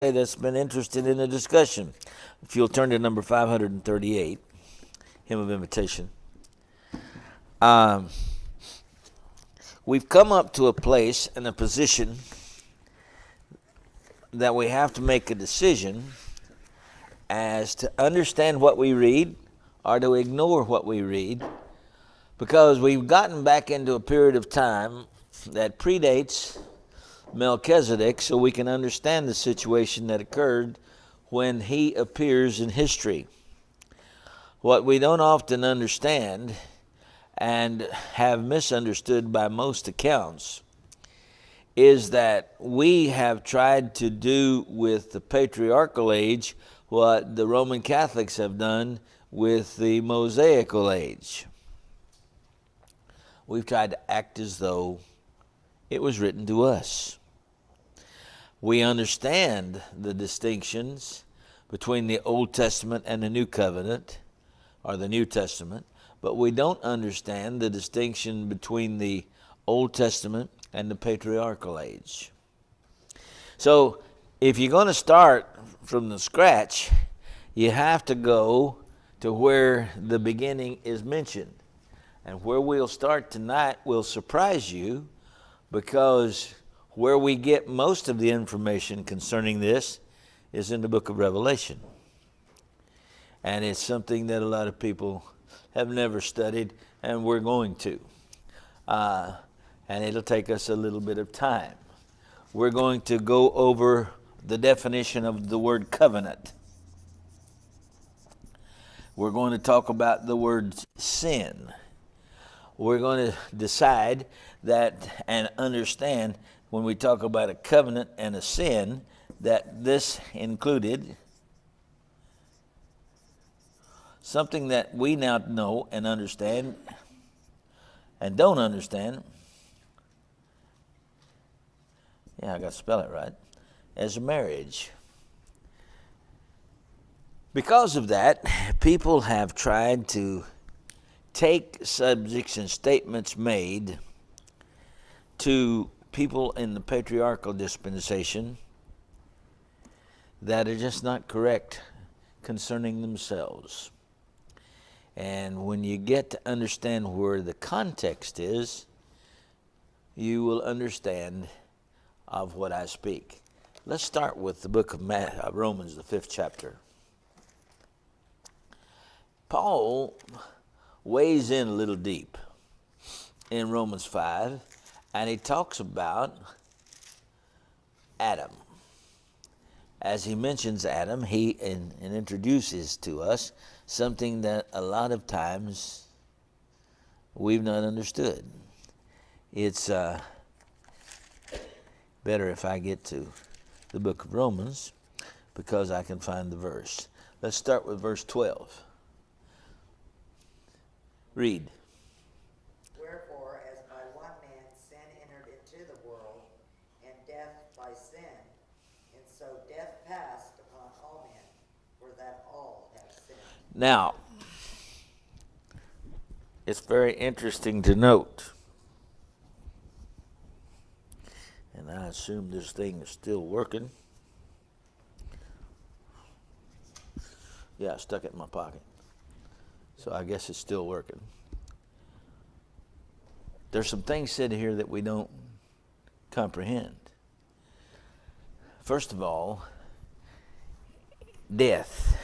that's been interested in the discussion. If you'll turn to number 538, Hymn of Invitation. Um, we've come up to a place and a position that we have to make a decision as to understand what we read or to ignore what we read, because we've gotten back into a period of time that predates Melchizedek, so we can understand the situation that occurred when he appears in history. What we don't often understand and have misunderstood by most accounts is that we have tried to do with the patriarchal age what the Roman Catholics have done with the Mosaical age. We've tried to act as though it was written to us. We understand the distinctions between the Old Testament and the New Covenant, or the New Testament, but we don't understand the distinction between the Old Testament and the patriarchal age. So if you're going to start from the scratch, you have to go to where the beginning is mentioned. And where we'll start tonight will surprise you, because where we get most of the information concerning this is in the book of Revelation. And it's something that a lot of people have never studied, and we're going to. And it'll take us a little bit of time. We're going to go over the definition of the word covenant. We're going to talk about the word sin. We're going to decide that and understand when we talk about a covenant and a sin that this included something that we now know and understand and don't understand. Yeah, I got to spell it right. As a marriage. Because of that, people have tried to take subjects and statements made to people in the patriarchal dispensation that are just not correct concerning themselves. And when you get to understand where the context is, you will understand of what I speak. Let's start with the book of Romans, the 5th chapter. Paul weighs in a little deep in Romans 5, and he talks about Adam. As he mentions Adam, he introduces to us something that a lot of times we've not understood. It's better if I get to the book of Romans, because I can find the verse. Let's start with verse 12. Read. Wherefore, as by one man sin entered into the world, and death by sin, and so death passed upon all men, for that all have sinned. Now, it's very interesting to note, and I assume this thing is still working. Yeah, I stuck it in my pocket. So I guess it's still working. There's some things said here that we don't comprehend. First of all, death.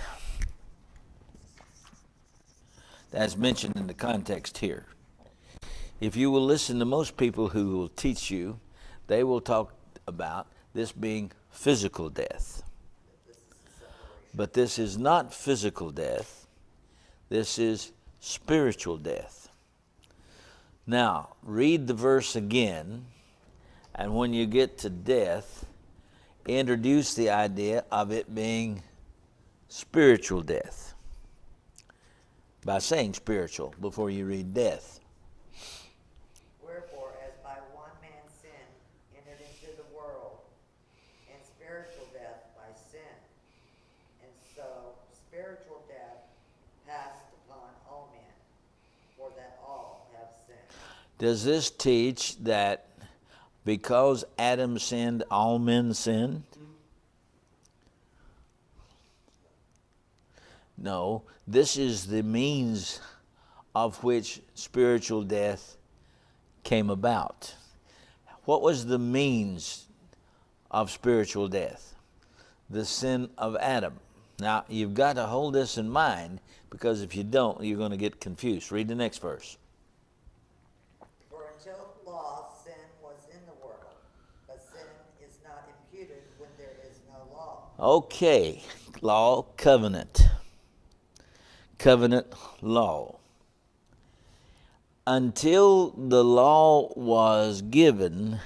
That's mentioned in the context here. If you will listen to most people who will teach you, they will talk about this being physical death. But this is not physical death. This is spiritual death. Now, read the verse again, and when you get to death, introduce the idea of it being spiritual death by saying spiritual before you read death. Wherefore, as by one man sin entered into the world, and spiritual death by sin, and so spiritual death passed upon all men, for that all have sinned. Does this teach that because Adam sinned, all men sinned? No, this is the means of which spiritual death came about. What was the means of spiritual death? The sin of Adam. Now, you've got to hold this in mind, because if you don't, you're going to get confused. Read the next verse. For until the law, sin was in the world, but sin is not imputed when there is no law. Okay, law, covenant. Covenant law. Until the law was given,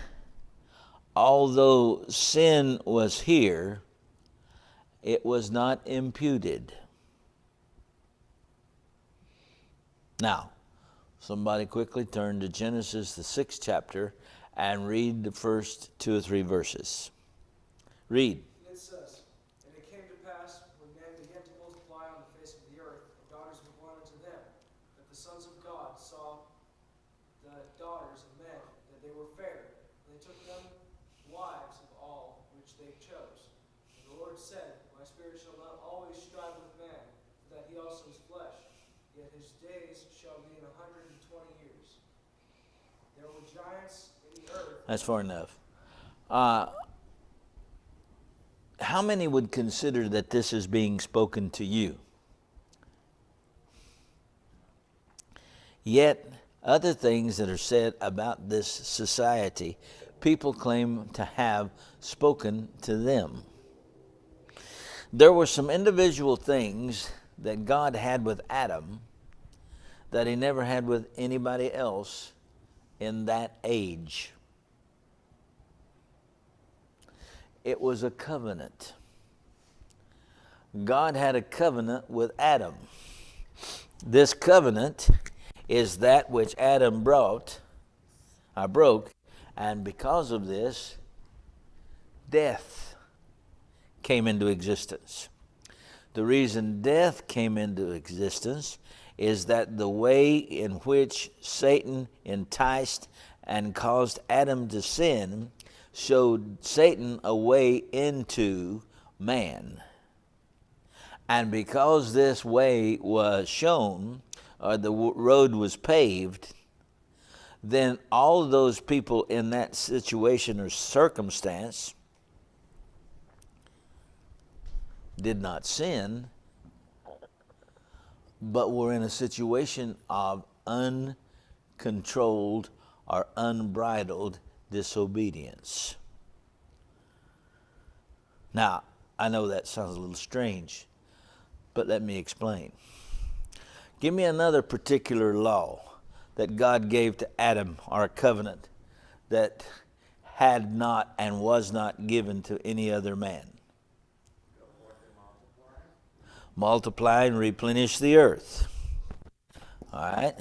although sin was here, it was not imputed. Now, somebody quickly turn to Genesis, the 6th chapter, and read the first 2 or 3 verses. Read. It says, And it came to pass, when men began to multiply on the face of the earth, and daughters were born unto them, that the sons of God saw the daughters of men, that they were fair, and they took them wives of all which they chose. And the Lord said, My spirit shall not always strive with man, for that he also is flesh, yet his days shall be 120 years. There were giants in the earth. That's far enough. How many would consider that this is being spoken to you? Yet, other things that are said about this society, people claim to have spoken to them. There were some individual things that God had with Adam that he never had with anybody else in that age. It was a covenant. God had a covenant with Adam. This covenant is that which Adam broke, and because of this, death came into existence. The reason death came into existence is that the way in which Satan enticed and caused Adam to sin showed Satan a way into man. And because this way was shown, or the road was paved, then all of those people in that situation or circumstance did not sin, but were in a situation of uncontrolled or unbridled disobedience. Now, I know that sounds a little strange, but let me explain. Give me another particular law that God gave to Adam, or a covenant that had not and was not given to any other man. Multiply and replenish the earth. All right.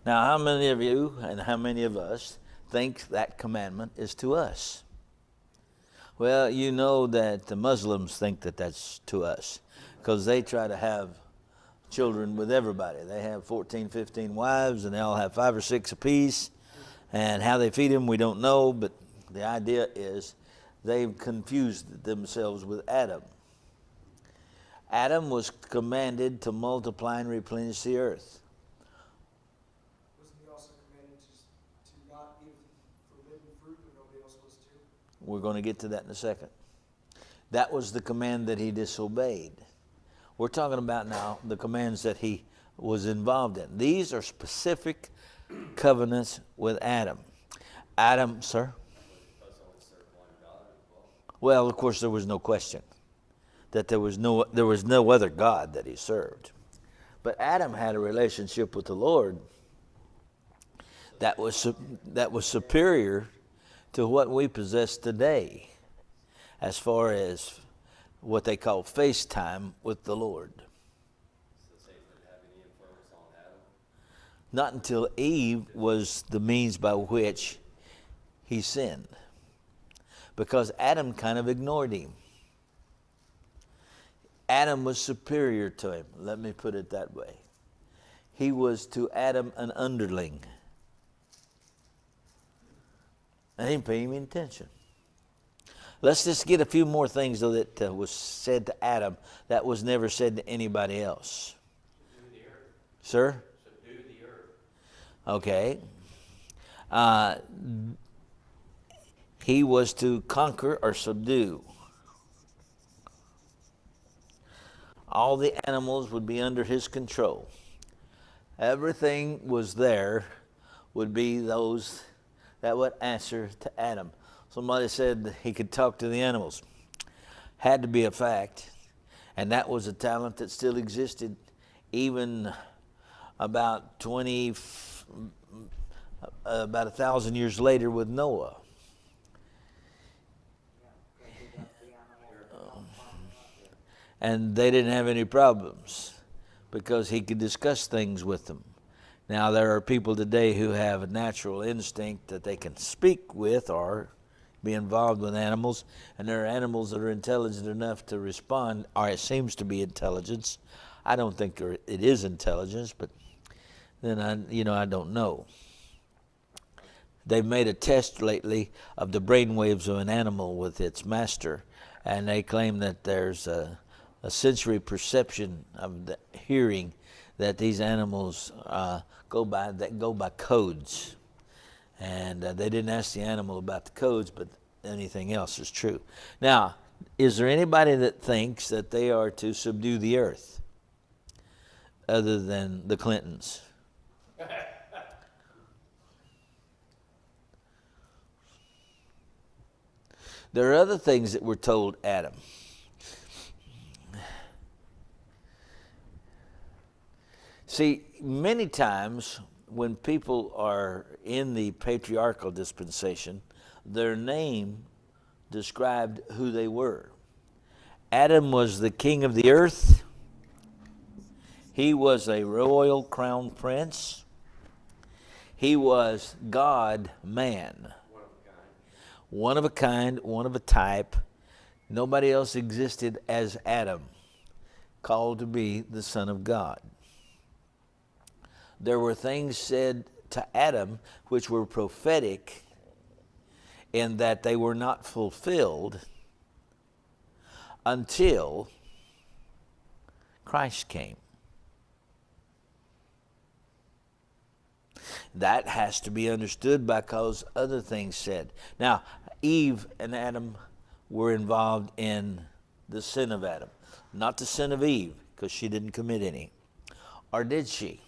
Now, how many of you and how many of us think that commandment is to us? Well, you know that the Muslims think that that's to us, because they try to have children with everybody. They have 14, 15 wives, and they all have 5 or 6 apiece. And how they feed them, we don't know, but the idea is they've confused themselves with Adam. Adam was commanded to multiply and replenish the earth. Wasn't he also commanded to not eat forbidden fruit when nobody else was to? We're going to get to that in a second. That was the command that he disobeyed. We're talking about now the commands that he was involved in. These are specific covenants with Adam. Adam, sir? Well, of course, there was no question that there was no other God that he served. But Adam had a relationship with the Lord that was superior to what we possess today, as far as what they call FaceTime with the Lord. So Satan didn't have any influence on Adam? Not until Eve was the means by which he sinned, because Adam kind of ignored him. Adam was superior to him, let me put it that way. He was to Adam an underling. I didn't pay him any attention. Let's just get a few more things, though, that was said to Adam that was never said to anybody else. Subdue the earth. Sir? Subdue the earth. Okay. He was to conquer or subdue. All the animals would be under his control. Everything was there would be those that would answer to Adam. Somebody said he could talk to the animals. Had to be a fact. And that was a talent that still existed even about 1,000 years later with Noah. And they didn't have any problems because he could discuss things with them. Now, there are people today who have a natural instinct that they can speak with or be involved with animals, and there are animals that are intelligent enough to respond, or it seems to be intelligence. I don't think it is intelligence, but then I don't know. They've made a test lately of the brain waves of an animal with its master, and they claim that there's a sensory perception of the hearing that these animals go by codes. And they didn't ask the animal about the codes, but anything else is true. Now, is there anybody that thinks that they are to subdue the earth other than the Clintons? There are other things that were told Adam. See, many times when people are in the patriarchal dispensation, their name described who they were. Adam was the king of the earth. He was a royal crown prince. He was God-man. One of a kind, one of a type. Nobody else existed as Adam, called to be the Son of God. There were things said to Adam which were prophetic in that they were not fulfilled until Christ came. That has to be understood because other things said. Now, Eve and Adam were involved in the sin of Adam, not the sin of Eve, because she didn't commit any. Or did she?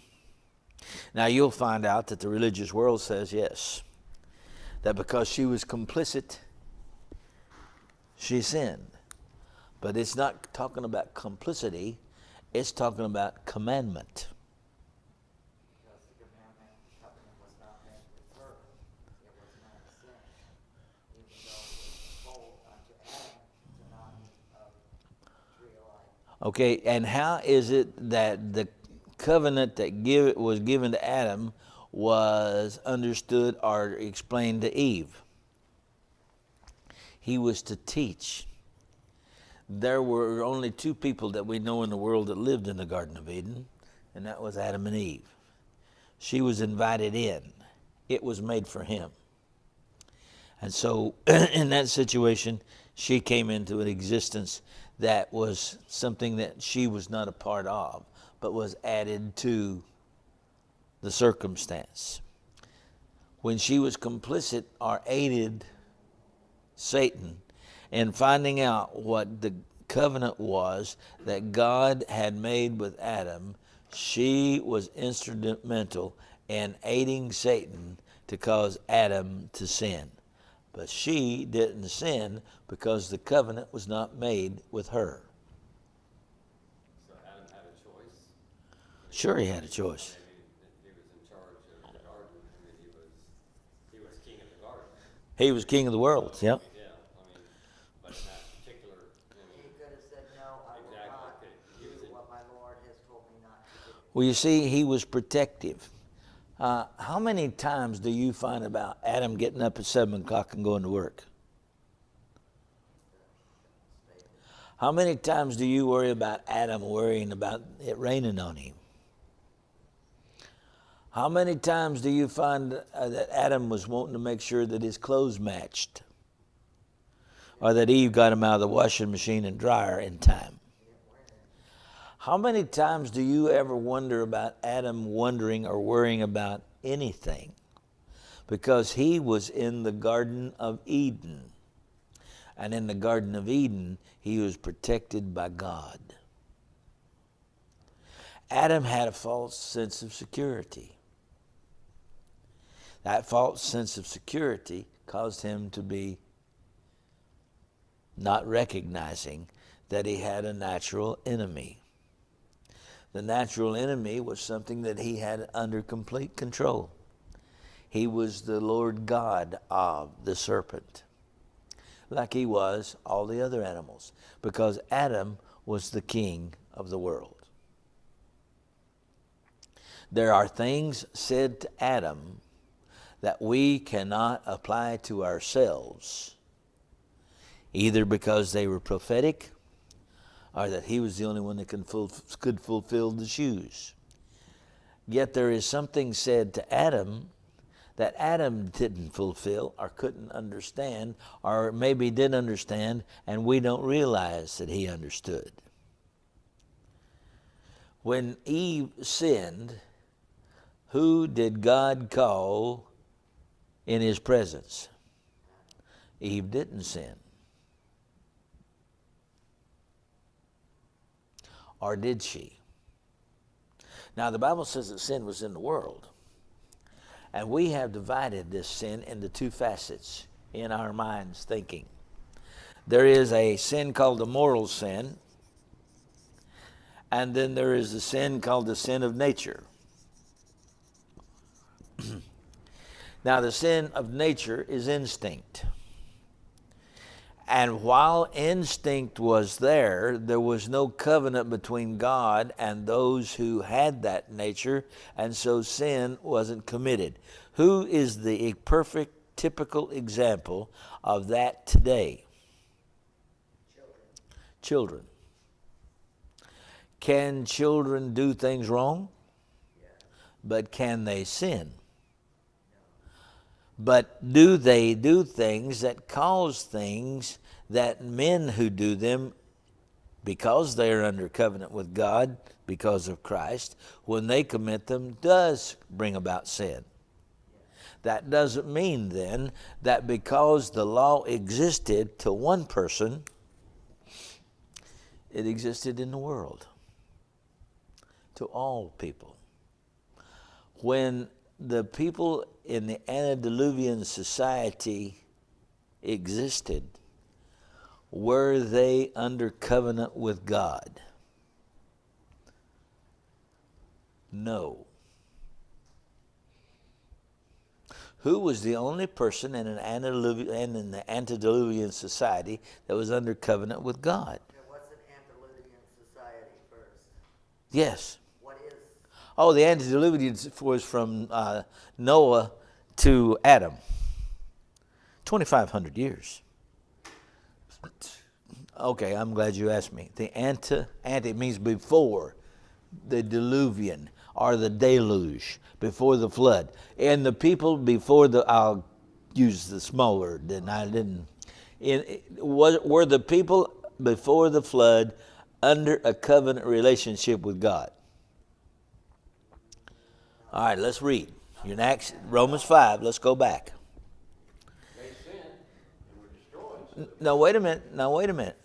Now, you'll find out that the religious world says yes, that because she was complicit, she sinned. But it's not talking about complicity, it's talking about commandment. Because the covenant was not made with her, it was not sin. Even though it was told unto Adam to not eat of the tree of life. Okay, and how is it that the covenant that was given to Adam was understood or explained to Eve? He was to teach. There were only two people that we know in the world that lived in the Garden of Eden, and that was Adam and Eve. She was invited in. It was made for him. And so in that situation, she came into an existence that was something that she was not a part of, but was added to the circumstance. When she was complicit or aided Satan in finding out what the covenant was that God had made with Adam, she was instrumental in aiding Satan to cause Adam to sin. But she didn't sin because the covenant was not made with her. So Adam had a choice. Sure, he had a choice. I mean, he was in charge of the garden. I mean, he was king of the garden. He was king of the world, yep. Yeah, I mean, but in that particular, He could have said, no, I will Exactly. not He was do in- what my Lord has told me not to do. Well, you see, he was protective. How many times do you find about Adam getting up at 7 o'clock and going to work? How many times do you worry about Adam worrying about it raining on him? How many times do you find that Adam was wanting to make sure that his clothes matched? or that Eve got them out of the washing machine and dryer in time. How many times do you ever wonder about Adam wondering or worrying about anything? Because he was in the Garden of Eden. And in the Garden of Eden, he was protected by God. Adam had a false sense of security. That false sense of security caused him to be not recognizing that he had a natural enemy. The natural enemy was something that he had under complete control. He was the Lord God of the serpent, like he was all the other animals, because Adam was the king of the world. There are things said to Adam that we cannot apply to ourselves, either because they were prophetic or that he was the only one that could fulfill the shoes. Yet there is something said to Adam that Adam didn't fulfill or couldn't understand, or maybe did understand and we don't realize that he understood. When Eve sinned, who did God call in his presence? Eve didn't sin. Or did she? Now the Bible says that sin was in the world. And we have divided this sin into two facets in our minds thinking. There is a sin called the moral sin, and then there is a sin called the sin of nature. Now the sin of nature is instinct. And while instinct was there, there was no covenant between God and those who had that nature, and so sin wasn't committed. Who is the perfect, typical example of that today? Children. Can children do things wrong? But can they sin? But do they do things that cause things that men who do them, because they are under covenant with God, because of Christ, when they commit them, does bring about sin? That doesn't mean then that because the law existed to one person, it existed in the world, to all people. When the people in the antediluvian society existed, were they under covenant with God? No. Who was the only person in in the antediluvian society that was under covenant with God? Now, what's an antediluvian society first? Yes. What is? Oh, the antediluvian was from Noah to Adam. 2,500 years. Okay, I'm glad you asked me. The ante means before the diluvian or the deluge, before the flood. And the people before I'll use the small word, were the people before the flood under a covenant relationship with God? All right, let's read. You're next, Romans 5. Let's go back. They sinned and were destroyed. Now, wait a minute.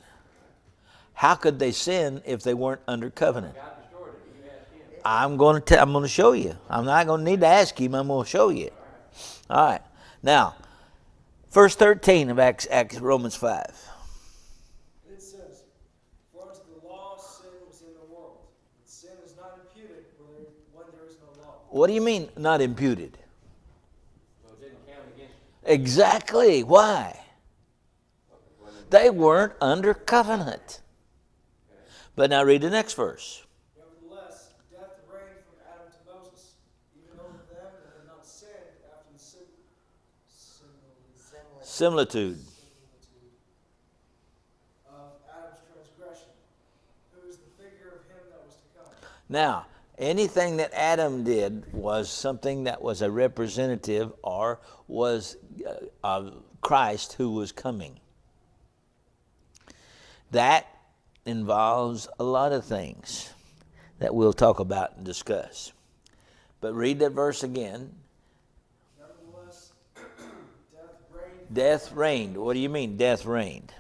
How could they sin if they weren't under covenant? God destroyed it. You asked him. I'm going to show you. I'm not going to need to ask him. I'm going to show you. All right. Now, verse 13 of Romans 5. It says, "For unto the law sin was in the world, and sin is not imputed when there is no law." What do you mean, not imputed? So it didn't count against you. Exactly. Why? They weren't under covenant. But now read the next verse. Nevertheless, death reigned from Adam to Moses, even over them that had not sinned after the Similitude. of Adam's transgression, who is the figure of him that was to come. Now, anything that Adam did was something that was a representative or was of Christ who was coming. That involves a lot of things that we'll talk about and discuss. But read that verse again. Nevertheless, death reigned. Death reigned. What do you mean, death reigned?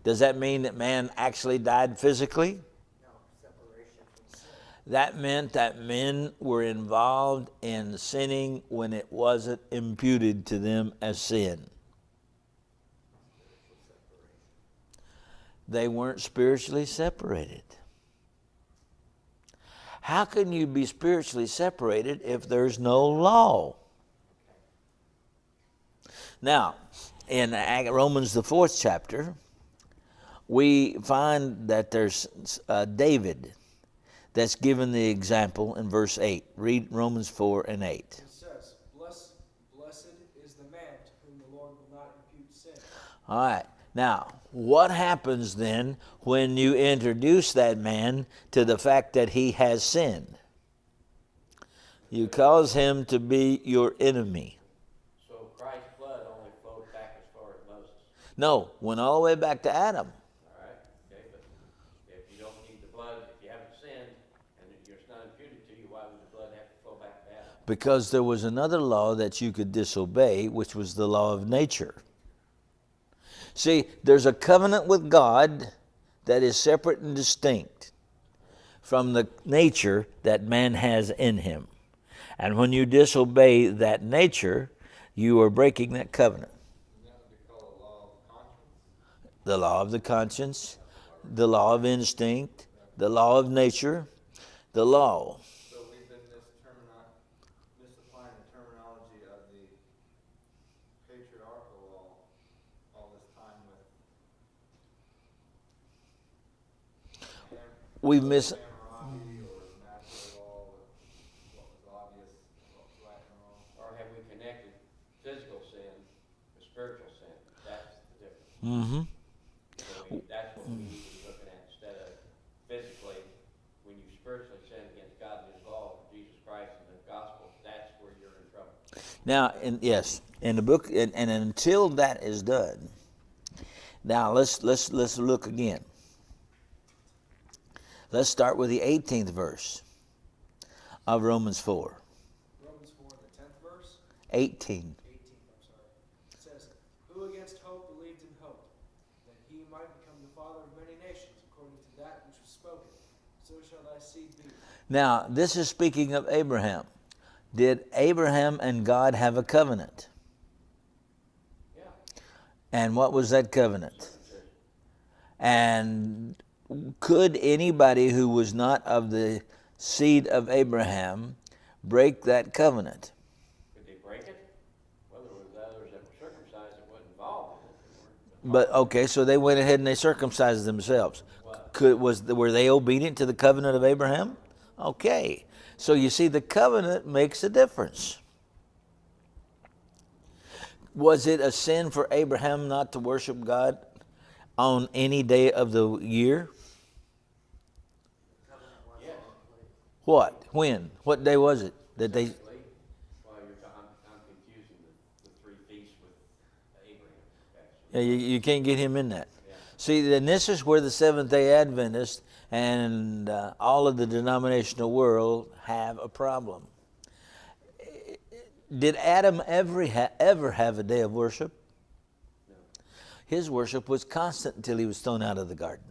Does that mean that man actually died physically? No, separation from sin. That meant that men were involved in sinning when it wasn't imputed to them as sin. They weren't spiritually separated. How can you be spiritually separated if there's no law? Now, in Romans, the 4th chapter, we find that there's David that's given the example in verse 8. Read Romans 4 and 8. It says, Blessed is the man to whom the Lord will not impute sin. All right. Now, what happens then when you introduce that man to the fact that he has sinned? You cause him to be your enemy. So Christ's blood only flowed back as far as Moses. No, went all the way back to Adam. All right, okay, but if you don't need the blood, if you haven't sinned and it's not imputed to you, why would the blood have to flow back to Adam? Because there was another law that you could disobey, which was the law of nature. See, there's a covenant with God that is separate and distinct from the nature that man has in him. And when you disobey that nature, you are breaking that covenant. That would be called a law of conscience. The law of the conscience, the law of instinct, the law of nature, the law. So we've been misapplying the terminology of the patriarchal law all this time with We've mis- Hammurabi or natural law with what was obvious, what was right and wrong. Or have we connected physical sin with spiritual sin? That's the difference. Mm-hmm. So that's what we need to be looking at instead of physically, when you spiritually sin against God and His law, Jesus Christ and the gospel, that's where you're in trouble. Now, yes, in the book, and until that is done, now let's look again. Let's start with the 18th verse of Romans 4. Romans 4, the 10th verse, 18. 18, I'm sorry. It says, Who against hope believed in hope, that he might become the father of many nations, according to that which was spoken. So shall thy seed be. Now, this is speaking of Abraham. Did Abraham and God have a covenant? Yeah. And what was that covenant? And could anybody who was not of the seed of Abraham break that covenant? Could they break it? Well, there was others that were circumcised that wasn't involved in it. But okay, so they went ahead and they circumcised themselves. Were they obedient to the covenant of Abraham? Okay, so you see, the covenant makes a difference. Was it a sin for Abraham not to worship God on any day of the year? Yes. What? When? What day was it that they? Well, I'm confusing the three feasts with Abraham. Yeah, you can't get him in that. Yeah. See, then this is where the Seventh-day Adventists and all of the denominational world have a problem. Did Adam ever have a day of worship? No. His worship was constant until he was thrown out of the garden.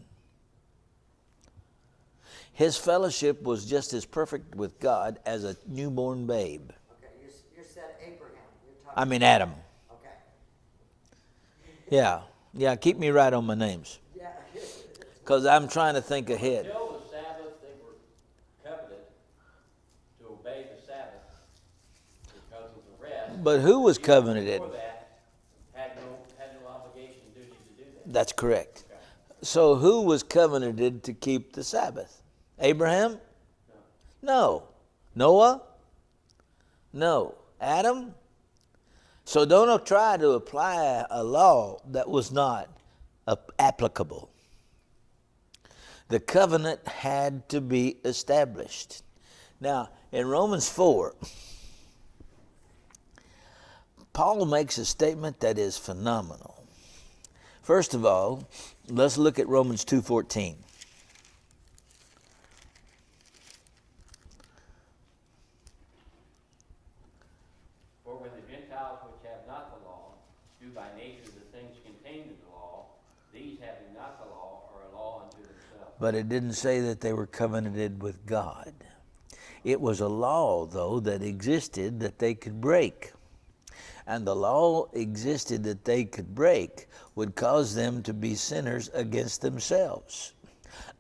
His fellowship was just as perfect with God as a newborn babe. Okay, you said Abraham, you're talking. I mean Adam. Okay, Yeah, keep me right on my names. yeah. Because I'm trying to think ahead. Until the Sabbath, they were covenanted to obey the Sabbath because of the rest. But who was covenanted? Before that, had no obligation, duty to do that. That's correct. Okay. So who was covenanted to keep the Sabbath? Abraham? No. Noah? No. Adam? So don't try to apply a law that was not applicable. The covenant had to be established. Now, in Romans 4, Paul makes a statement that is phenomenal. First of all, let's look at Romans 2:14. For when the Gentiles which have not the law do by nature the things contained in the law, these having not the law are a law unto themselves. But it didn't say that they were covenanted with God. It was a law, though, that existed that they could break. And the law existed that they could break would cause them to be sinners against themselves.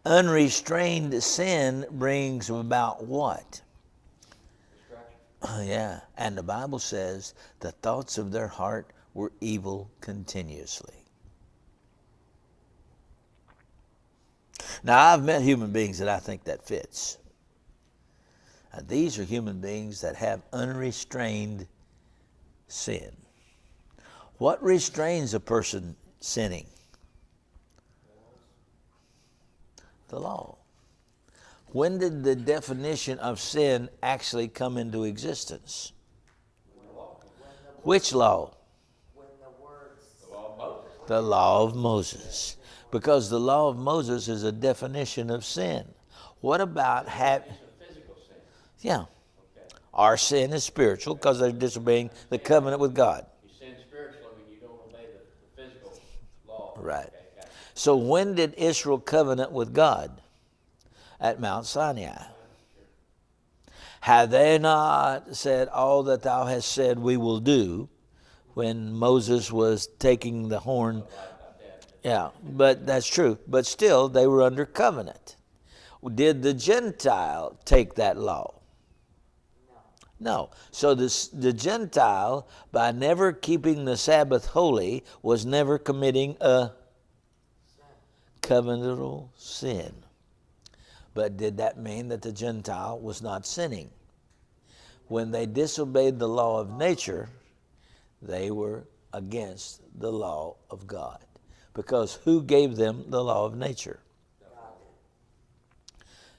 Unrestrained sin brings about what? Destruction. Yeah, and the Bible says the thoughts of their heart were evil continuously. Now, I've met human beings that I think that fits. And these are human beings that have unrestrained sin. What restrains a person sinning? The law. When did the definition of sin actually come into existence? Which law? When the words, The law of Moses. The law of Moses. Because the law of Moses is a definition of sin. What about It's a physical sin. yeah, Okay. our sin is spiritual because they're disobeying the covenant with God. You sin spiritually when you don't obey the physical law. Right. Okay, gotcha. So when did Israel covenant with God? At Mount Sinai. Have they not said all that thou hast said we will do when Moses was taking the horn? Yeah, but that's true. But still, they were under covenant. Did the Gentile take that law? No. So the Gentile, by never keeping the Sabbath holy, was never committing a covenantal sin. But did that mean that the Gentile was not sinning? When they disobeyed the law of nature, they were against the law of God. Because who gave them the law of nature?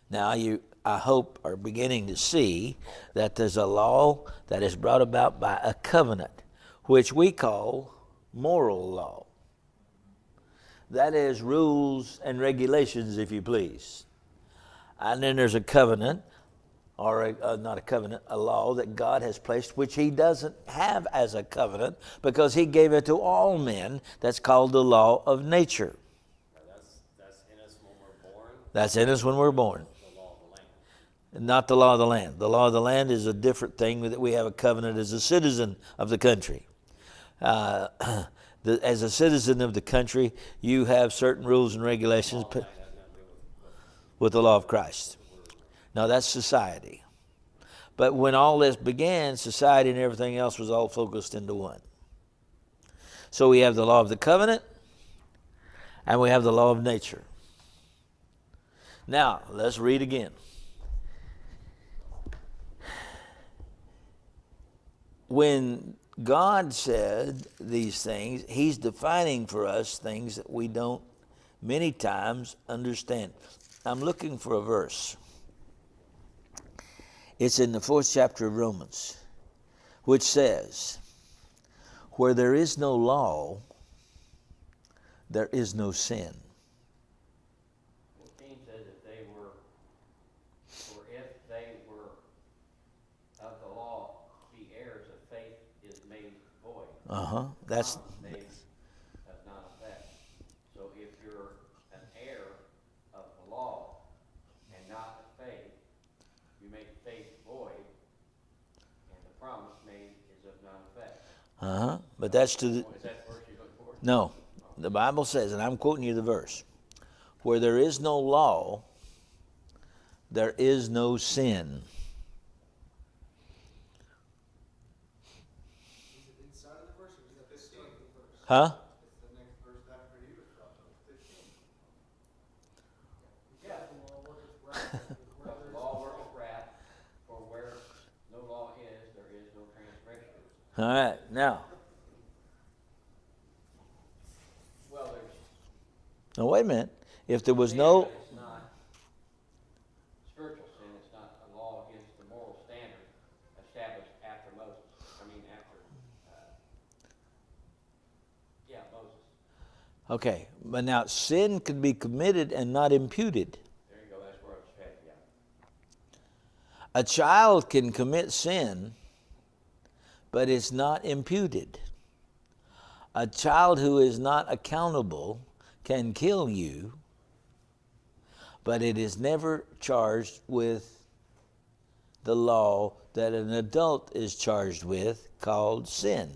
Now you, I hope, are beginning to see that there's a law that is brought about by a covenant, which we call moral law. That is rules and regulations, if you please. And then there's a covenant, or not a covenant, a law that God has placed, which he doesn't have as a covenant because he gave it to all men. That's called the law of nature. That's in us when we're born. That's in us when we're born. The law of the land. Not the law of the land. The law of the land is a different thing that we have a covenant as a citizen of the country. As a citizen of the country, you have certain rules and regulations with the law of Christ. Now that's society. But when all this began, society and everything else was all focused into one. So we have the law of the covenant and we have the law of nature. Now, let's read again. When God said these things, he's defining for us things that we don't many times understand. I'm looking for a verse. It's in the 4th chapter of Romans, which says, where there is no law, there is no sin. 14 says that they were, for if they were of the law, the heirs of faith is made void. That's Made of none effect. So if you're an heir of the law and not of faith, you make faith void, and the promise made is of none effect. but that's to the Is that the verse you're looking for? no. The Bible says, and I'm quoting you the verse, where there is no law, there is no sin. Is it inside of the verse or is it the start of the verse? Huh? It's the next verse after you, it's from 15. Yeah, the law worketh wrath, where there is Law no worketh wrath, for where no law is, there is no transgression. All right. Now, Well, there's now wait a minute. If there was sin, no, but it's not spiritual sin. It's not a law against the moral standard established after Moses. Moses. Okay, but now sin could be committed and not imputed. There you go, that's where it's headed, yeah. A child can commit sin, but it's not imputed. A child who is not accountable can kill you, but it is never charged with the law that an adult is charged with, called sin.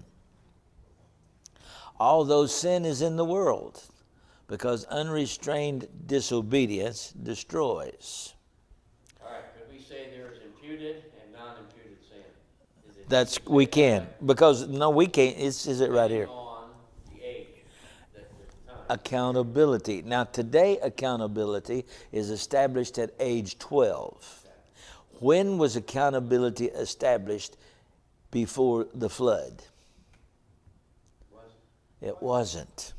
Although sin is in the world, because unrestrained disobedience destroys. All right, could we say there is imputed and non-imputed sin? Is it- That's could we say can, that because no, we can't. Is it right here? depending on the age, the time. Accountability. Now, today, accountability is established at age 12. When was accountability established before the flood? Was It wasn't.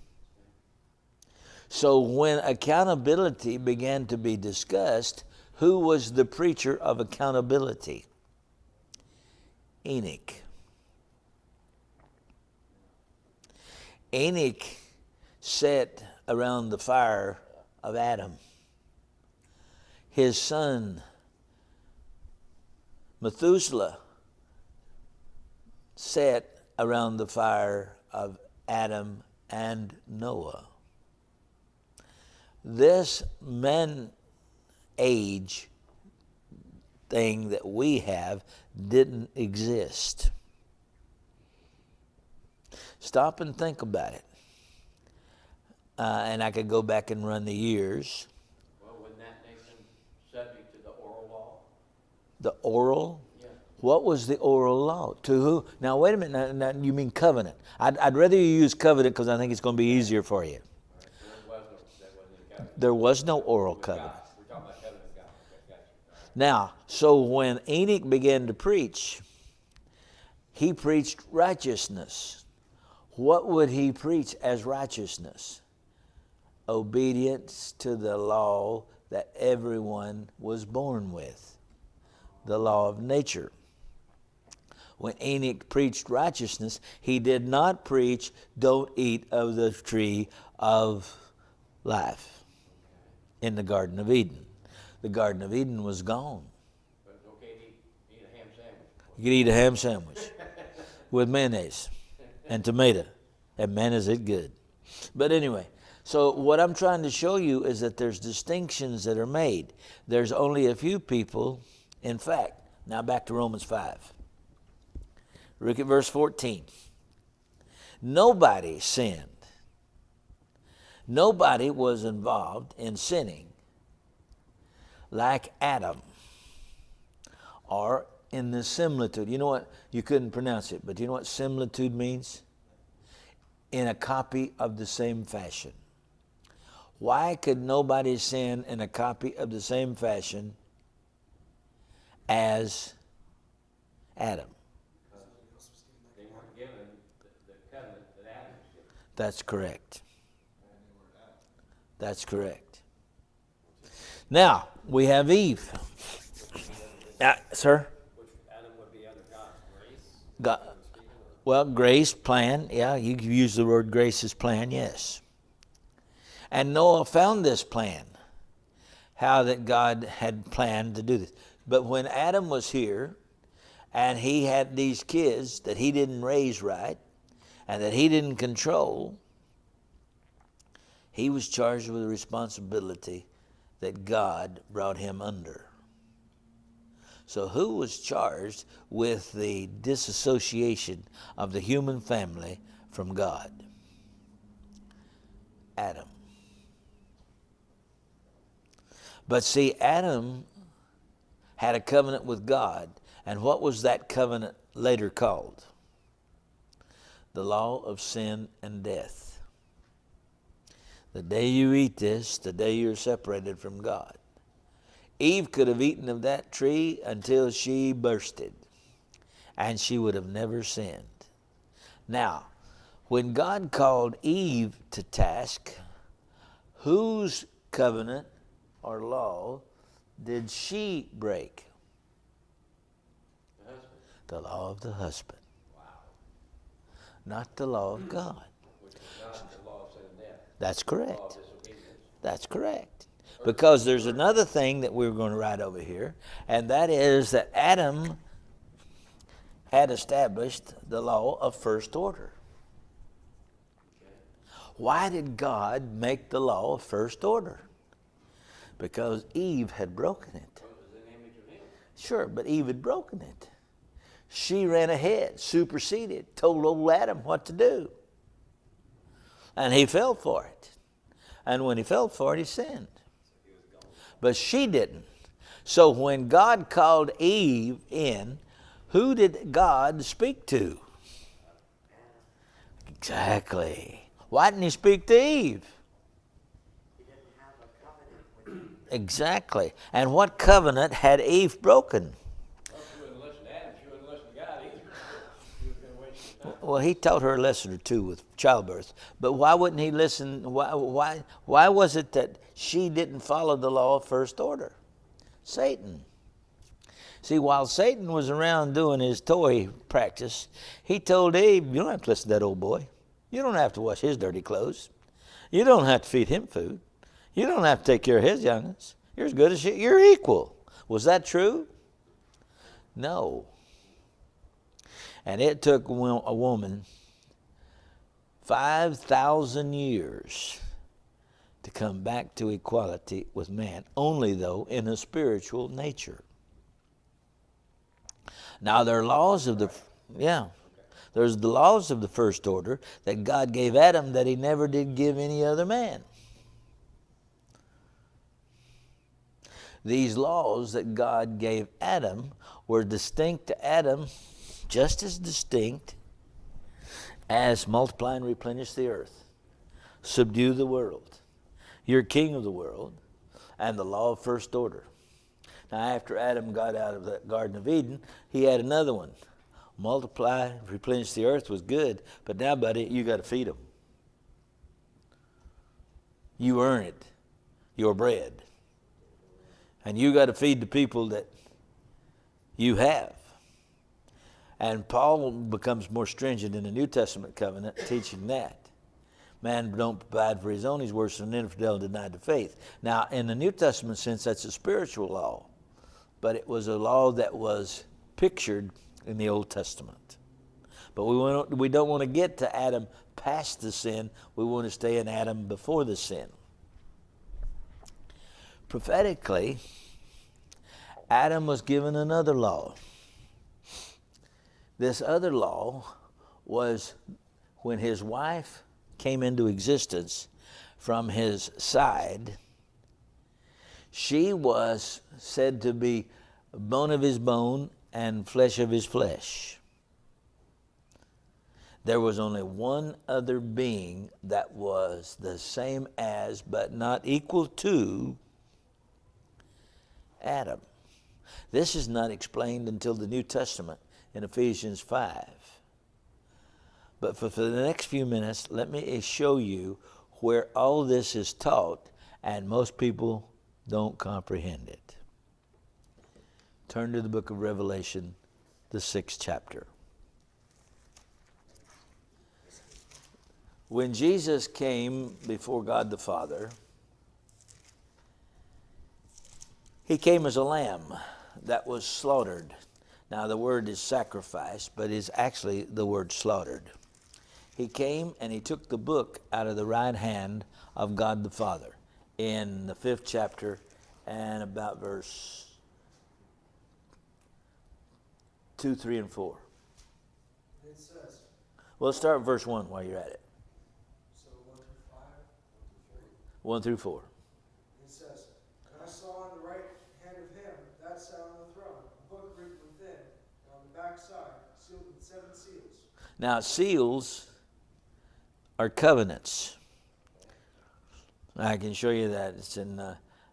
So, when accountability began to be discussed, who was the preacher of accountability? Enoch. Enoch sat around the fire of Adam. His son, Methuselah, sat around the fire of Adam and Noah. This man age thing that we have didn't exist. Stop and think about it. And I could go back and run the years. Well, wasn't that nation subject to the oral law? The oral? Yeah. What was the oral law? To who? Now, wait a minute. Now you mean covenant. I'd rather you use covenant because I think it's going to be easier for you. All right, so that wasn't a covenant. There was no oral With God. covenant. We're talking about covenant with God. Okay, gotcha. All right. Now, so when Enoch began to preach, he preached righteousness. What would he preach as righteousness? Obedience to the law that everyone was born with, the law of nature. When Enoch preached righteousness, he did not preach, don't eat of the tree of life in the Garden of Eden. The Garden of Eden was gone. But it's okay to eat a ham sandwich. You could eat a ham sandwich with mayonnaise and tomato. And man, is it good. But anyway, so what I'm trying to show you is that there's distinctions that are made. There's only a few people. In fact, now back to Romans 5. Look at verse 14. Nobody sinned. Nobody was involved in sinning like Adam, or in the similitude. You know what? You couldn't pronounce it, but you know what similitude means? In a copy of the same fashion. Why could nobody sin in a copy of the same fashion as Adam? They weren't given the covenant that Adam was given. That's correct. That's correct. Now, we have Eve. Sir? Which Adam would be under God's grace? God, Speaking of- well, grace, plan. Yeah, you can use the word grace as plan, yes. And Noah found this plan, how that God had planned to do this. But when Adam was here, and he had these kids that he didn't raise right, and that he didn't control, he was charged with the responsibility that God brought him under. So who was charged with the disassociation of the human family from God? Adam. But see, Adam had a covenant with God. And what was that covenant later called? The law of sin and death. The day you eat this, the day you're separated from God. Eve could have eaten of that tree until she bursted, and she would have never sinned. Now, when God called Eve to task, whose covenant or law did she break? The husband, The law of the husband, wow, not the law of God. which was not the law of sin and death. That's law of correct. disobedience. That's correct. Because there's another thing that we're going to write over here, and that is that Adam had established the law of first order. Why did God make the law of first order? Because Eve had broken it. Well, it was an image of him. Sure, but Eve had broken it. She ran ahead, superseded, told old Adam what to do. And he fell for it. And when he fell for it, he sinned. But she didn't. So when God called Eve in, who did God speak to? Exactly. Why didn't he speak to Eve? He didn't have a covenant with you. Exactly. And what covenant had Eve broken? Well, she wouldn't listen to Adam. She wouldn't listen to God either. She was going to waste his time. Well, he taught her a lesson or two with childbirth. But why wouldn't he listen? Why was it that she didn't follow the law of first order? Satan. See, while Satan was around doing his toy practice, he told Eve, you don't have to listen to that old boy. You don't have to wash his dirty clothes. You don't have to feed him food. You don't have to take care of his youngins. You're as good as you're equal. Was that true? No. And it took a woman 5,000 years to come back to equality with man, only though in a spiritual nature. Now there are laws of there's the laws of the first order that God gave Adam that he never did give any other man. These laws that God gave Adam were distinct to Adam, just as distinct as multiply and replenish the earth, subdue the world, you're king of the world, and the law of first order. Now after Adam got out of the Garden of Eden, he had another one. Multiply, replenish the earth was good, but now, buddy, you got to feed them. You earn it, your bread. And you got to feed the people that you have. And Paul becomes more stringent in the New Testament covenant, teaching that. Man don't provide for his own, he's worse than an infidel denied the faith. Now, in the New Testament sense, that's a spiritual law. But it was a law that was pictured in the Old Testament. But we don't want to get to Adam past the sin. We want to stay in Adam before the sin. Prophetically, Adam was given another law. This other law was when his wife came into existence from his side, she was said to be bone of his bone and flesh of his flesh. There was only one other being that was the same as, but not equal to, Adam. This is not explained until the New Testament in Ephesians 5. But for the next few minutes, let me show you where all this is taught, and most people don't comprehend it. Turn to the book of Revelation, the 6th chapter. When Jesus came before God the Father, he came as a lamb that was slaughtered. Now the word is sacrifice, but is actually the word slaughtered. He came and he took the book out of the right hand of God the Father in the 5th chapter and about verse 2, 3, and 4. It says, Well, let's start with verse 1 while you're at it. so 1 through 5, 1 through 4. it says, and I saw on the right hand of him that sat on the throne, a book written within, and on the back side, sealed with 7 seals. Now, seals are covenants. I can show you that. It's in,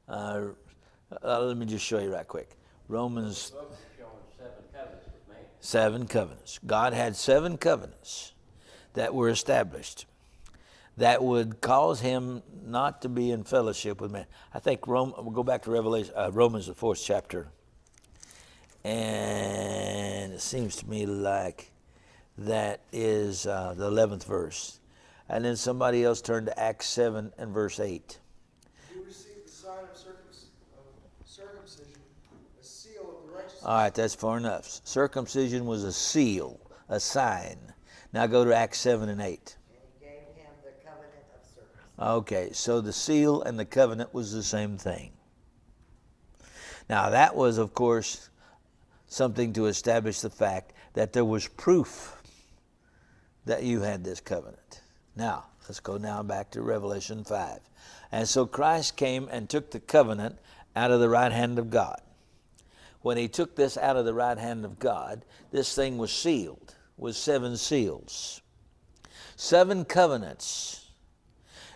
let me just show you right quick. Romans, The book is showing 7 covenants with man. 7 covenants. God had 7 covenants that were established that would cause him not to be in fellowship with man. I think we'll go back to Revelation, Romans, the 4th chapter. And it seems to me like that is the 11th verse. And then somebody else turn to Acts 7 and verse 8. Who received the sign of circumcision, a seal of the righteousness. All right, that's far enough. Circumcision was a seal, a sign. Now go to Acts 7 and 8. And he gave him the covenant of circumcision. Okay, so the seal and the covenant was the same thing. Now that was, of course, something to establish the fact that there was proof that you had this covenant. Now, let's go now back to Revelation 5. And so Christ came and took the covenant out of the right hand of God. When he took this out of the right hand of God, this thing was sealed with 7 seals. 7 covenants.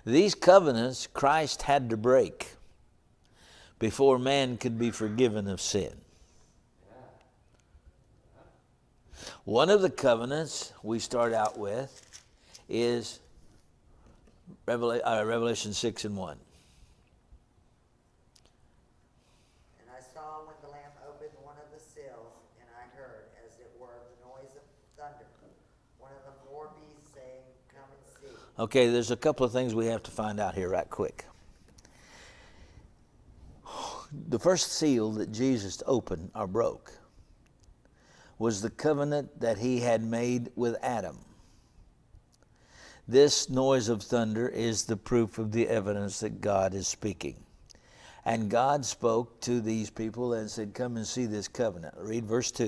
These covenants Christ had to break before man could be forgiven of sin. One of the covenants we start out with is Revelation 6 and 1. And I saw when the Lamb opened one of the seals, and I heard, as it were, the noise of thunder, one of the 4 beasts saying, Come and see. Okay, there's a couple of things we have to find out here right quick. The first seal that Jesus opened or broke was the covenant that he had made with Adam. This noise of thunder is the proof of the evidence that God is speaking. And God spoke to these people and said, come and see this covenant. Read verse 2.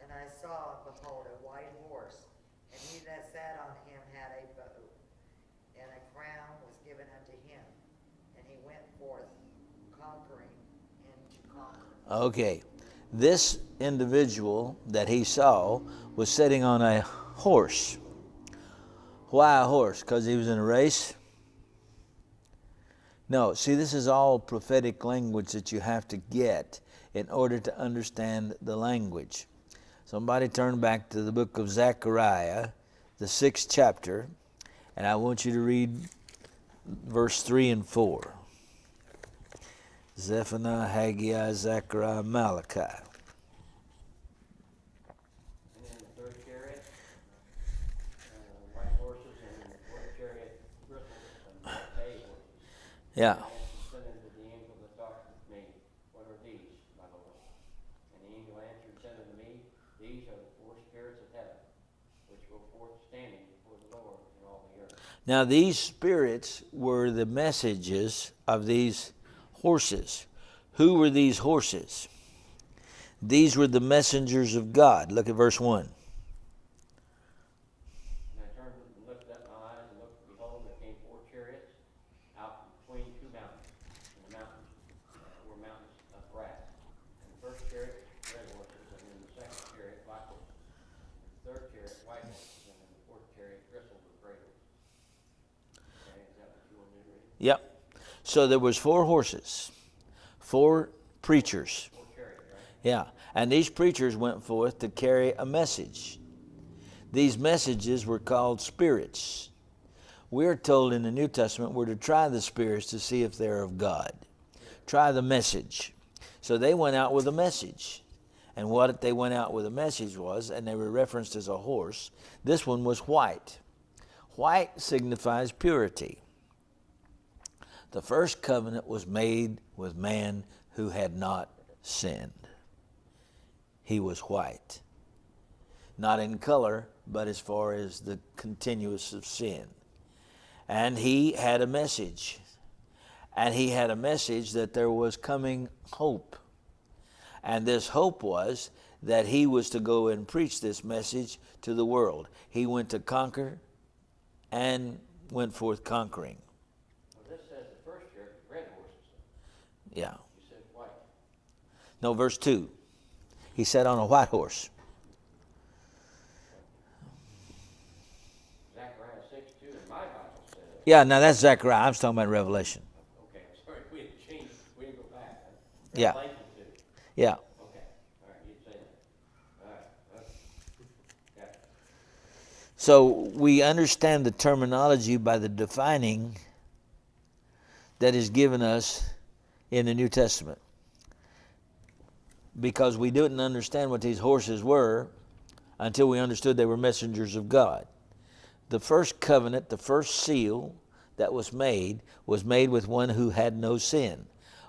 And I saw, and behold, a white horse, and he that sat on him had a bow, and a crown was given unto him, and he went forth conquering and to conquer. Okay, this individual that he saw was sitting on a horse. Why a horse? Because he was in a race? No, see, this is all prophetic language that you have to get in order to understand the language. Somebody turn back to the book of Zechariah, the 6th chapter, and I want you to read verse 3 and 4. Zephaniah, Haggai, Zechariah, Malachi. And then the 3rd chariot, white horses, and the 4th chariot, bristles, and bay horses. Yeah. And I said unto the angel that talked with me, What are these, my Lord? And the angel answered, said unto me, These are the 4 spirits of heaven, which go forth standing before the Lord in all the earth. Now these spirits were the messages of these horses. Who were these horses? These were the messengers of God. Look at verse 1. And I turned and lifted up my eyes, and looked, and behold, there came 4 chariots out between 2 mountains. And the mountains were mountains of brass. And the 1st chariot, red horses, and then the 2nd chariot, black horses. And the 3rd chariot, white horses, and then the 4th chariot, bristled with gray horses. Okay, is that what you want me to read? Yep. So there was 4 horses, 4 preachers. 4 chariots, right? Yeah. And these preachers went forth to carry a message. These messages were called spirits. We're told in the New Testament we're to try the spirits to see if they're of God. Try the message. So they went out with a message. And what they went out with a message was, and they were referenced as a horse, this one was white. White signifies purity. The first covenant was made with man who had not sinned. He was white. Not in color, but as far as the continuous of sin. And he had a message. And he had a message that there was coming hope. And this hope was that he was to go and preach this message to the world. He went to conquer and went forth conquering. Well, this says the 1st chariot, red horses. Yeah. You said white. No, verse 2. He sat on a white horse. Zechariah 6:2 in my Bible says. Yeah, now that's Zechariah. I'm talking about Revelation. Okay, I'm sorry, we didn't change, we didn't go back. Yeah. Revelation 2. Yeah. Okay, all right, you'd say that. All right, got it. So we understand the terminology by the defining that is given us in the New Testament. Because we didn't understand what these horses were until we understood they were messengers of God. The first covenant, the first seal that was made with one who had no sin.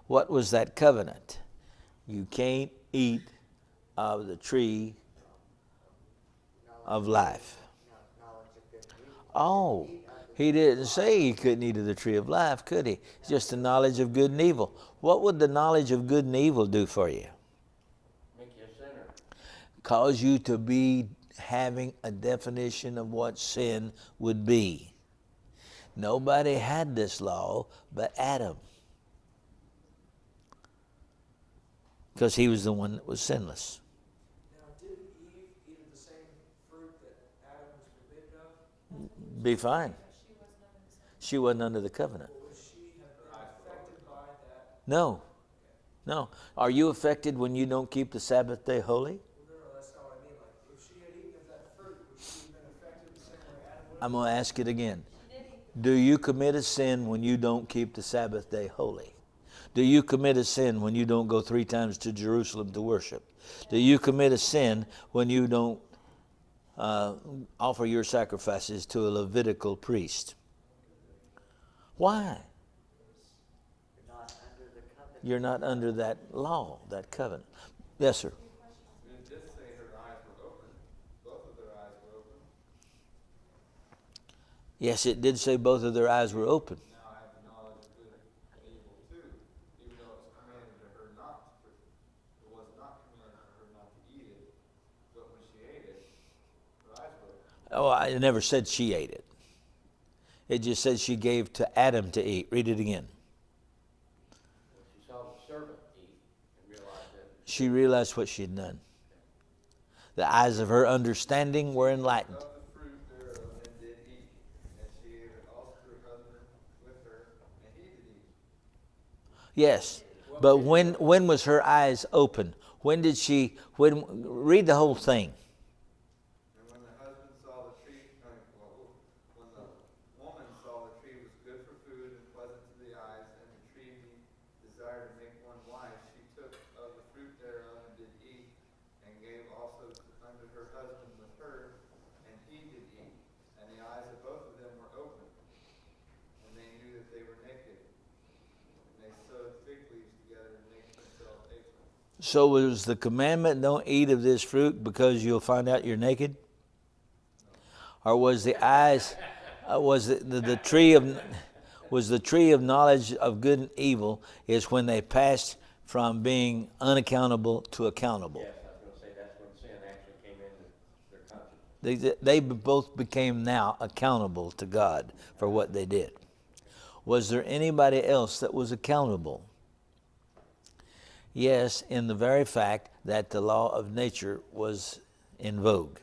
What was that covenant? You can't eat of the tree of life. Knowledge of good and evil. Oh, he didn't say he couldn't eat of the tree of life, could he? It's just the knowledge of good and evil. What would the knowledge of good and evil do for you? Make you a sinner. Cause you to be having a definition of what sin would be. Nobody had this law but Adam, because he was the one that was sinless. Now, didn't Eve eat of the same fruit that Adam was forbidden of? Be fine. She wasn't under the covenant. Or would she have been affected by that? No. No. Are you affected when you don't keep the Sabbath day holy? Well, no, that's not what I mean. Like, if she had eaten of that fruit, would she have been affected the same way Adam would have? I'm going to ask it again. Do you commit a sin when you don't keep the Sabbath day holy? Do you commit a sin when you don't go 3 times to Jerusalem to worship? Do you commit a sin when you don't offer your sacrifices to a Levitical priest? Why? You're not under the covenant. You're not under that law, that covenant. Yes, sir. It did say her eyes were open. Both of their eyes were open. Yes, it did say both of their eyes were open. Now I have the knowledge of good and evil too, even though it was commanded to her not to, it was not commanded for her not to eat it, but when she ate it, her eyes were open. Oh, I never said she ate it. It just said she gave to Adam to eat. Read it again. When she saw the serpent eat and realized that She realized what she had done. The eyes of her understanding were enlightened. Of the fruit thereof and did eat, and she ate it also her husband with her, and he did eat. Yes, but when was her eyes open? When did she? Read the whole thing. And when the husband saw the tree, when the woman saw the tree was good for food and pleasant to the eyes, and the tree desired to make one wise, she took of the fruit thereof and did eat, and gave also unto her husband with her, and he did eat. And the eyes of both of them were open, and they knew that they were naked. And they sewed fig leaves together and made themselves aprons. So was the commandment, don't eat of this fruit because you'll find out you're naked? Or was the eyes, was the tree of, was the tree of knowledge of good and evil is when they passed from being unaccountable to accountable? yes, I was going to say that's when sin actually came into their conscience. They both became now accountable to God for what they did. Was there anybody else that was accountable? Yes, in the very fact that the law of nature was in vogue.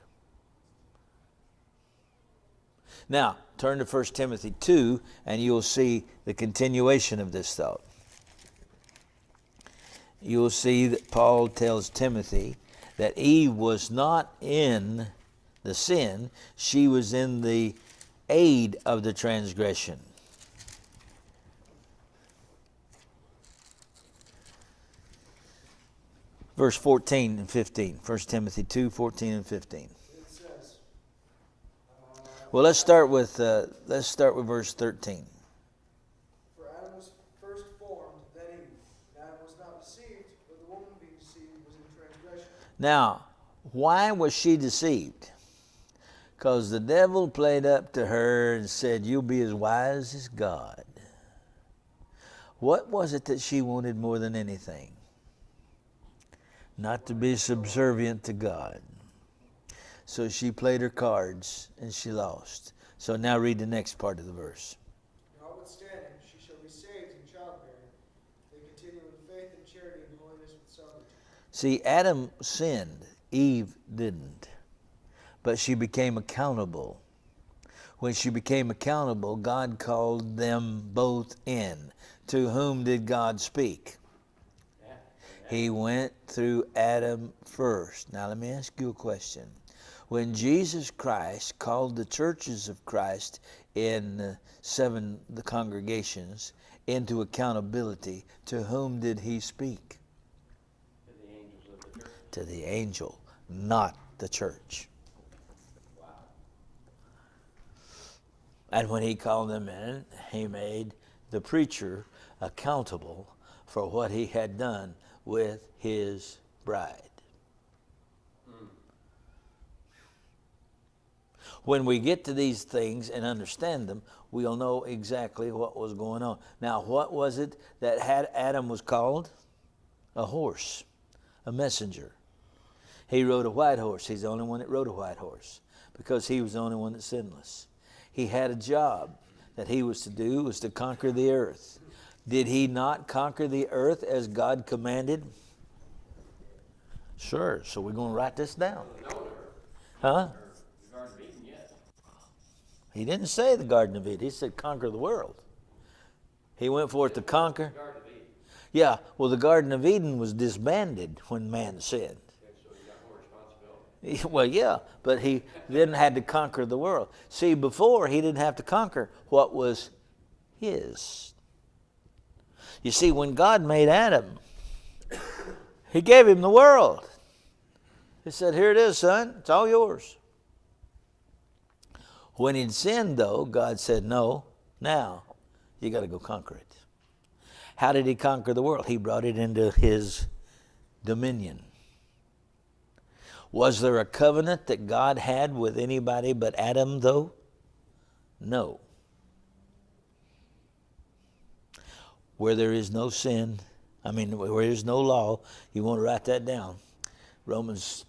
Now, turn to 1 Timothy 2, and you'll see the continuation of this thought. You'll see that Paul tells Timothy that Eve was not in the sin, she was in the aid of the transgression. Verse 14 and 15. 1 Timothy 2, 14 and 15. It says, Well, let's start with verse 13. for Adam was first formed, then Eve. And Adam was not deceived, but the woman being deceived was in transgression. Now, why was she deceived? Because the devil played up to her and said, "You'll be as wise as God." What was it that she wanted more than anything? Not to be subservient to God. So she played her cards and she lost. So now read the next part of the verse. Notwithstanding, she shall be saved in childbearing. They continue in faith and charity and holiness with sobriety. See, Adam sinned, Eve didn't. But she became accountable. When she became accountable, God called them both in. To whom did God speak? He went through Adam first. Now let me ask you a question. When Jesus Christ called the churches of Christ in the congregations into accountability, to whom did he speak? To the angels of the church. To the angel, not the church. Wow. And when he called them in, he made the preacher accountable for what he had done with his bride. When we get to these things and understand them, we'll know exactly what was going on. Now, what was it that had Adam was called? A horse, a messenger. He rode a white horse. He's the only one that rode a white horse because he was the only one that's sinless. He had a job that he was to do, was to conquer the earth. Did he not conquer the earth as God commanded? Sure. So we're going to write this down. Huh? He didn't say the Garden of Eden. He said conquer the world. He went forth to conquer. Yeah, well, the Garden of Eden was disbanded when man sinned. Well, yeah, but he then had to conquer the world. See, before he didn't have to conquer what was his. You see, when God made Adam, he gave him the world. He said, here it is, son, it's all yours. When he'd sinned, though, God said, no, now you got to go conquer it. How did he conquer the world? He brought it into his dominion. Was there a covenant that God had with anybody but Adam, though? No. Where there is no sin, where there is no law, you want to write that down. Romans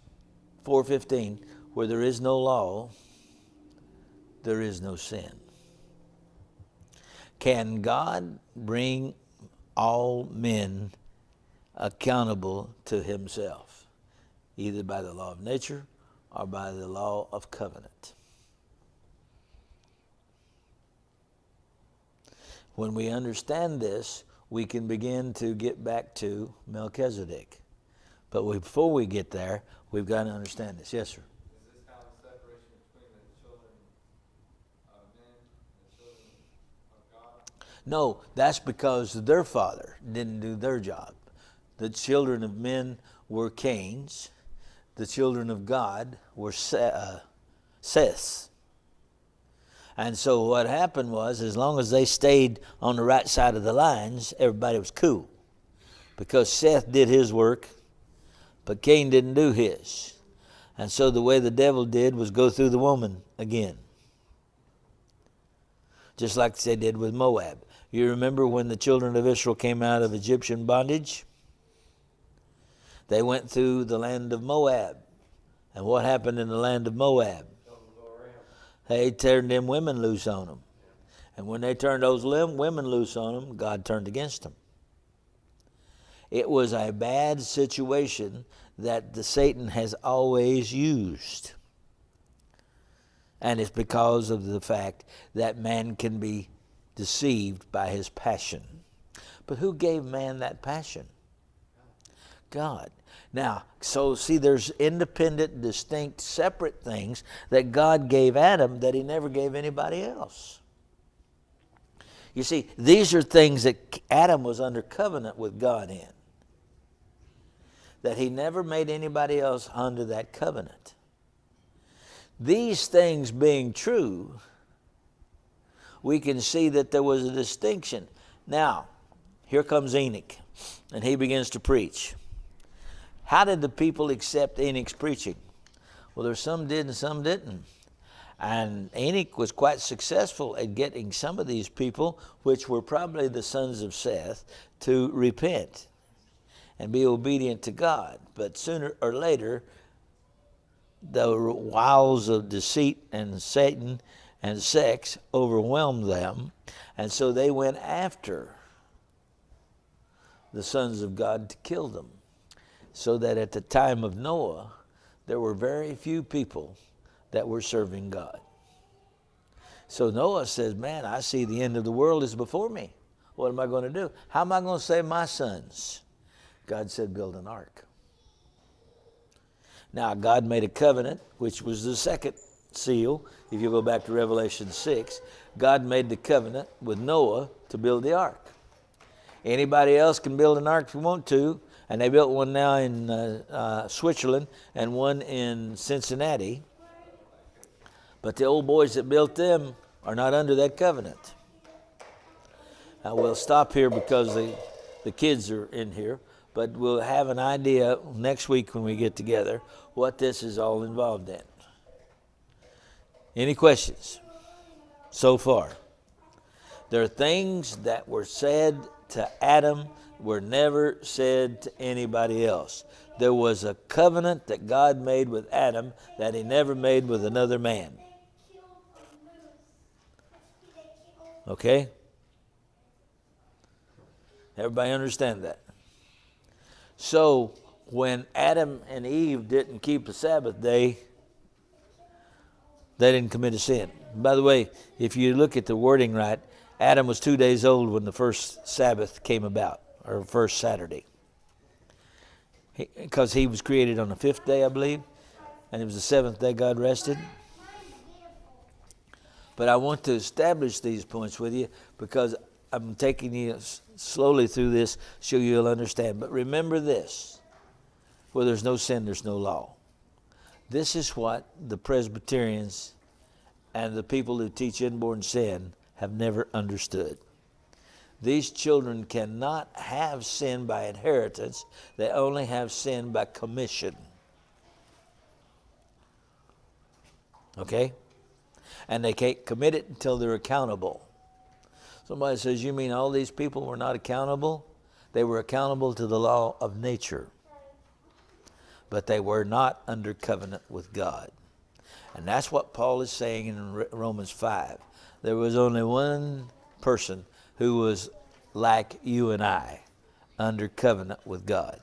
4:15, where there is no law, there is no sin. Can God bring all men accountable to himself, either by the law of nature or by the law of covenant? When we understand this, we can begin to get back to Melchizedek. But before we get there, we've got to understand this. Yes, sir. Is this how the separation between the children of men and the children of God? No, that's because their father didn't do their job. The children of men were Cain's. The children of God were Seth's. And so what happened was, as long as they stayed on the right side of the lines, everybody was cool. Because Seth did his work, but Cain didn't do his. And so the way the devil did was go through the woman again. Just like they did with Moab. You remember when the children of Israel came out of Egyptian bondage? They went through the land of Moab. And what happened in the land of Moab? They turned them women loose on them. And when they turned those women loose on them, God turned against them. It was a bad situation that Satan has always used. And it's because of the fact that man can be deceived by his passion. But who gave man that passion? God. Now, so see, there's independent, distinct, separate things that God gave Adam that he never gave anybody else. You see, these are things that Adam was under covenant with God in, that he never made anybody else under that covenant. These things being true, we can see that there was a distinction. Now, here comes Enoch, and he begins to preach. How did the people accept Enoch's preaching? Well, there's some did and some didn't. And Enoch was quite successful at getting some of these people, which were probably the sons of Seth, to repent and be obedient to God. But sooner or later, the wiles of deceit and Satan and sex overwhelmed them. And so they went after the sons of God to kill them. So that at the time of Noah, there were very few people that were serving God. So Noah says, man, I see the end of the world is before me. What am I going to do? How am I going to save my sons? God said, build an ark. Now, God made a covenant, which was the second seal. If you go back to Revelation 6, God made the covenant with Noah to build the ark. Anybody else can build an ark if you want to. And they built one now in Switzerland and one in Cincinnati. But the old boys that built them are not under that covenant. Now we'll stop here because the kids are in here, but we'll have an idea next week when we get together what this is all involved in. Any questions so far? There are things that were said to Adam were never said to anybody else. There was a covenant that God made with Adam that he never made with another man. Okay? Everybody understand that? So, when Adam and Eve didn't keep the Sabbath day, they didn't commit a sin. By the way, if you look at the wording right, Adam was 2 days old when the first Sabbath came about, or first Saturday. Because he was created on the 5th day, I believe, and it was the 7th day God rested. But I want to establish these points with you because I'm taking you slowly through this so you'll understand. But remember this, where there's no sin, there's no law. This is what the Presbyterians and the people who teach inborn sin have never understood. These children cannot have sin by inheritance. They only have sin by commission. Okay? And they can't commit it until they're accountable. Somebody says, you mean all these people were not accountable? They were accountable to the law of nature. But they were not under covenant with God. And that's what Paul is saying in Romans 5. There was only one person who was like you and I, under covenant with God.